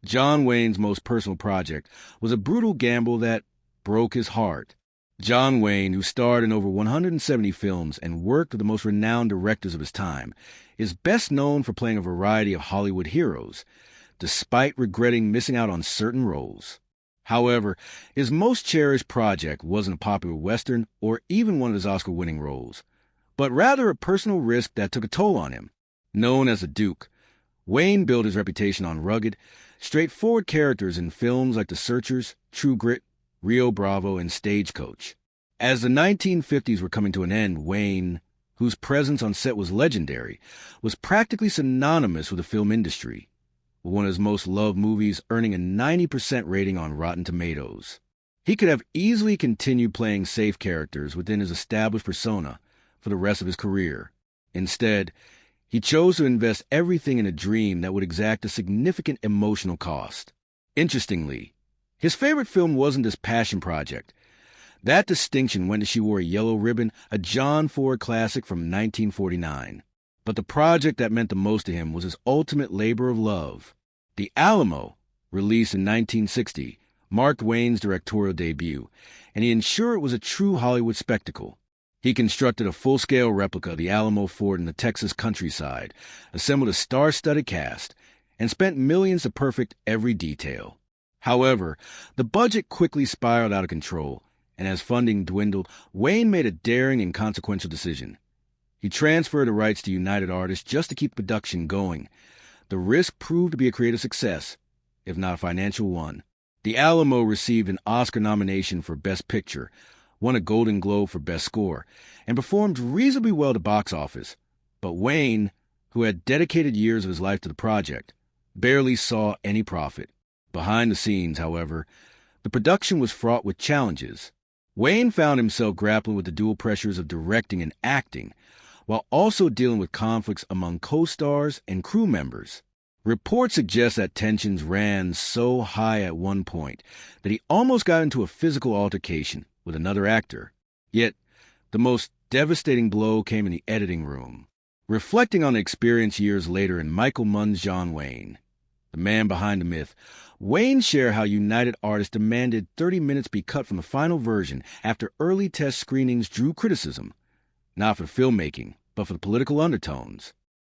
John Wayne's most personal project was a brutal gamble that broke his heart. John Wayne, who starred in over 170 films and worked with the most renowned directors of his time, is best known for playing a variety of Hollywood heroes, despite regretting missing out on certain roles. However, his most cherished project wasn't a popular Western or even one of his Oscar-winning roles, but rather a personal risk that took a toll on him. Known as the Duke, Wayne built his reputation on rugged, straightforward characters in films like The Searchers, True Grit, Rio Bravo, and Stagecoach. As the 1950s were coming to an end, Wayne, whose presence on set was legendary, was practically synonymous with the film industry, with one of his most loved movies earning a 90% rating on Rotten Tomatoes. He could have easily continued playing safe characters within his established persona for the rest of his career. Instead, he chose to invest everything in a dream that would exact a significant emotional cost. Interestingly, his favorite film wasn't his passion project. That distinction went to She Wore a Yellow Ribbon, a John Ford classic from 1949. But the project that meant the most to him was his ultimate labor of love. The Alamo, released in 1960, marked Wayne's directorial debut, and he ensured it was a true Hollywood spectacle. He constructed a full-scale replica of the Alamo Fort in the Texas countryside, assembled a star-studded cast, and spent millions to perfect every detail. However, the budget quickly spiraled out of control, and as funding dwindled, Wayne made a daring and consequential decision. He transferred the rights to United Artists just to keep production going. The risk proved to be a creative success, if not a financial one. The Alamo received an Oscar nomination for Best Picture, won a Golden Globe for Best Score, and performed reasonably well at the box office. But Wayne, who had dedicated years of his life to the project, barely saw any profit. Behind the scenes, however, the production was fraught with challenges. Wayne found himself grappling with the dual pressures of directing and acting, while also dealing with conflicts among co-stars and crew members. Reports suggest that tensions ran so high at one point that he almost got into a physical altercation with another actor. Yet, the most devastating blow came in the editing room. Reflecting on the experience years later in Michael Mann's John Wayne, the man behind the myth, Wayne shared how United Artists demanded 30 minutes be cut from the final version after early test screenings drew criticism, not for filmmaking, but for the political undertones.